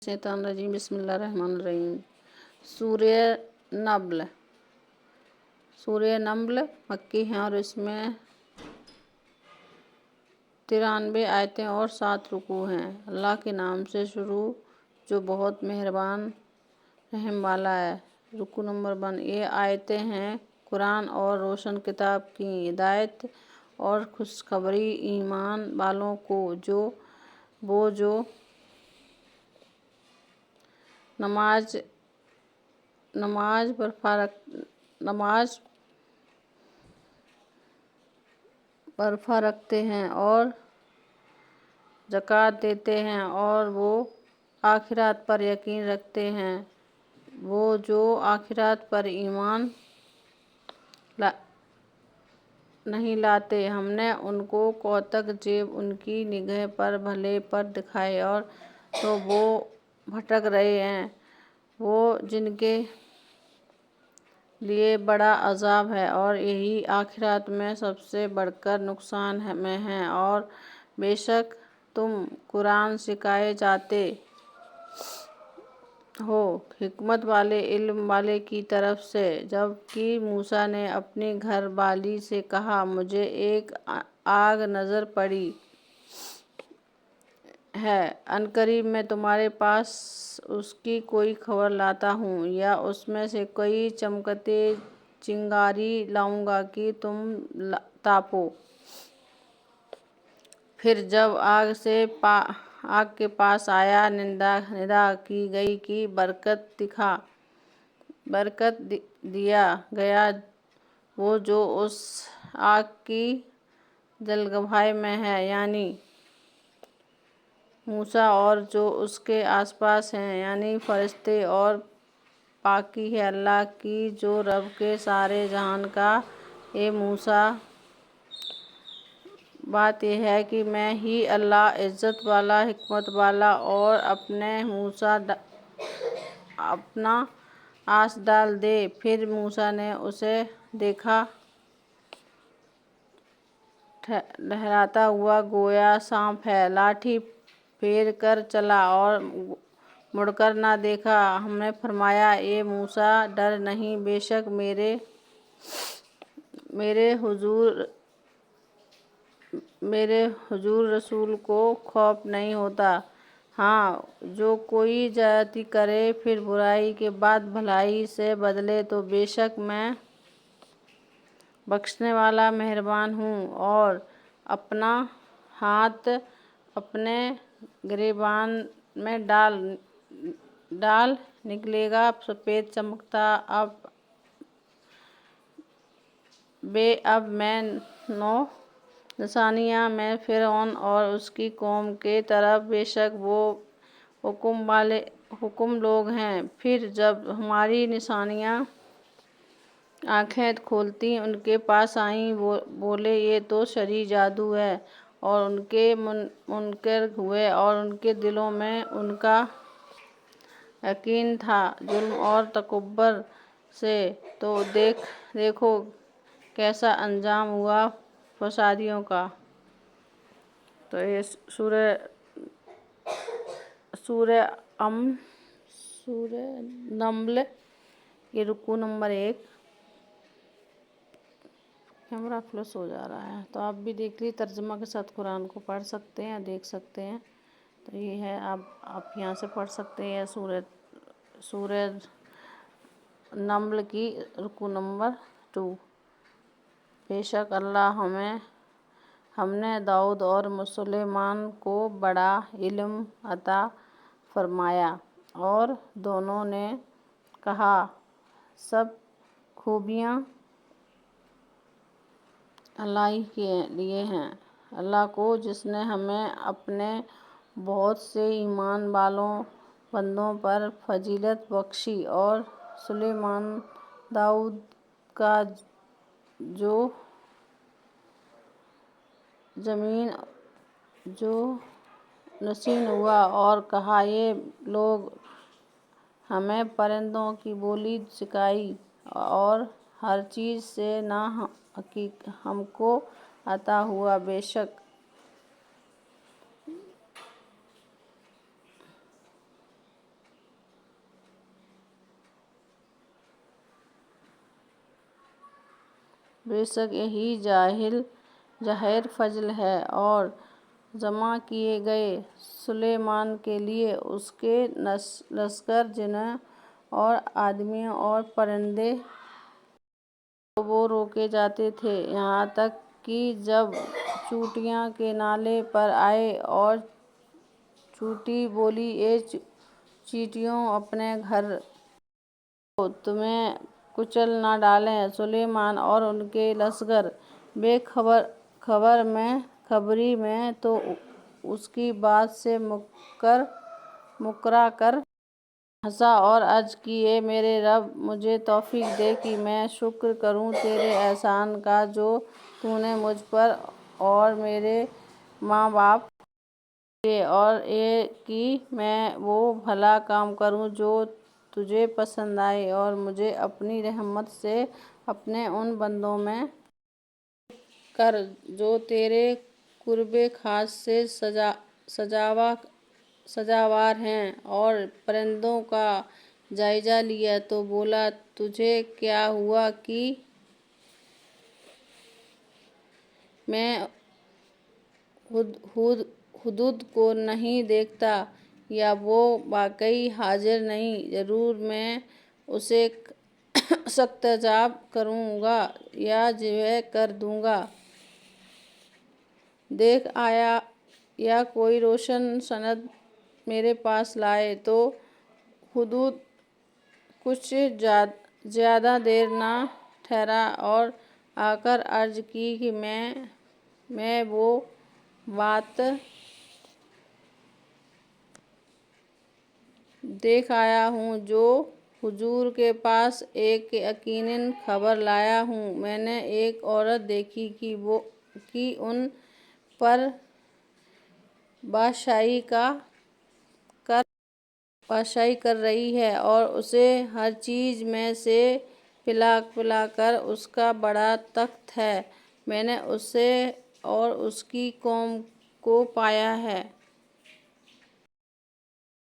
शैतान रजीम बिस्मिल्लाहिर्रहमानिर्रहीम। सूर्य नम्ल मक्की है और इसमें 93 आयतें और 7 रुकू हैं। अल्लाह के नाम से शुरू जो बहुत मेहरबान रहम वाला है। रुकू नंबर 1, ये आयतें हैं कुरान और रोशन किताब की हिदायत और खुशखबरी ईमान वालों को, जो नमाज बरपा रखते हैं और ज़कात देते हैं और वो आखिरत पर यकीन रखते हैं। वो जो आखिरत पर ईमान नहीं लाते, हमने उनको कौतक जेब उनकी निगाह पर भले पर दिखाए और तो वो भटक रहे हैं, वो जिनके लिए बड़ा अजाब है और यही आखिरत में सबसे बढ़कर नुकसान में है। और बेशक तुम कुरान सिखाए जाते हो हिकमत वाले इल्म वाले की तरफ से। जबकि मूसा ने अपनी घर वाली से कहा, मुझे एक आग नजर पड़ी है, अनकरीब मैं तुम्हारे पास उसकी कोई खबर लाता हूँ या उसमें से कोई चमकते चिंगारी लाऊंगा कि तुम तापो। फिर जब आग के पास आया, निदा की गई कि बरकत दिया गया वो जो उस आग की जलगभाई में है, यानी मूसा, और जो उसके आसपास हैं, यानी फरिश्ते, और पाकी है अल्लाह की जो रब के सारे जहान का। ए मूसा, बात यह है कि मैं ही अल्लाह इज्जत वाला हिकमत वाला। और अपना आस डाल दे। फिर मूसा ने उसे देखा लहराता हुआ, गोया सांप है, लाठी फेर कर चला और मुड़कर न देखा। हमने फरमाया, ए मूसा, डर नहीं, बेशक मेरे हुजूर रसूल को खौफ नहीं होता। हाँ, जो कोई ज्यादती करे फिर बुराई के बाद भलाई से बदले तो बेशक मैं बख्शने वाला मेहरबान हूँ। और अपना हाथ अपने गिरेबान में डाल निकलेगा सफेद चमकता। अब मैं 9 निशानियाँ में फिरौन और उसकी कौम के तरफ, बेशक वो हुक्म लोग हैं। फिर जब हमारी निशानियाँ आँखें खोलती उनके पास आईं, बोले ये तो शरई जादू है, और उनके मुनकर हुए और उनके दिलों में उनका यकीन था जुल्म और तकब्बुर से। तो देखो कैसा अंजाम हुआ फसादियों का। तो ये सूरह नम्ल ये रुकू नंबर 1। कैमरा फ्लश हो जा रहा है, तो आप भी देख लीजिए, तर्जुमा के साथ कुरान को पढ़ सकते हैं, देख सकते हैं। तो ये है, आप यहाँ से पढ़ सकते हैं सूरह नम्ल की रुकू नंबर 2। बेशक अल्लाह हमने दाऊद और सुलेमान को बड़ा इल्म अता फरमाया और दोनों ने कहा, सब खूबियाँ अल्लाह ही के लिए हैं। अल्लाह को जिसने हमें अपने बहुत से ईमान वालों बंदों पर फजीलत बख्शी, और सुलेमान दाऊद का जो ज़मीन जो नशीन हुआ, और कहा, ये लोग हमें परिंदों की बोली सिखाई और हर चीज़ से ना हमको अता हुआ। بے شک یہی ظاہر فضل ہے۔ اور جمع کیے گئے سلیمان کے لیے اس کے لشکر، جنوں اور آدمیوں اور پرندے، تو وہ روکے جاتے تھے، یہاں تک کہ جب چیونٹیاں کے نالے پر آئے اور چیونٹی بولی، اے چیونٹیوں، اپنے گھر لوٹو، تمہیں کچل نہ ڈالیں۔ سلیمان اور ان کے لشکر بے خبری میں تو اس کی بات سے مکرا کر ہنسا اور عرض کی، اے میرے رب، مجھے توفیق دے کہ میں شکر کروں تیرے احسان کا جو تو نے مجھ پر اور میرے ماں باپ پر کیے، اور یہ کہ میں وہ بھلا کام کروں جو تجھے پسند آئے، اور مجھے اپنی رحمت سے اپنے ان بندوں میں شریک کر جو تیرے قرب خاص سے سزاوار ہیں۔ اور پرندوں کا جائزہ لیا تو بولا، تجھے کیا ہوا کہ میں ہدہد کو نہیں دیکھتا، یا وہ واقعی حاضر نہیں؟ ضرور میں اسے سخت عذاب کروں گا یا ذبح کر دوں گا۔ دیکھ، آیا یا کوئی روشن سند میرے پاس لائے۔ تو ہدہد کچھ زیادہ دیر نہ ٹھہرا اور آ کر عرض کی کہ میں وہ بات دیکھ آیا ہوں جو حضور کے پاس ایک یقینی خبر لایا ہوں۔ میں نے ایک عورت دیکھی کہ ان پر بادشاہی کر رہی ہے، اور اسے ہر چیز میں سے پلا کر اس کا بڑا تخت ہے۔ میں نے اسے اور اس کی قوم کو پایا ہے۔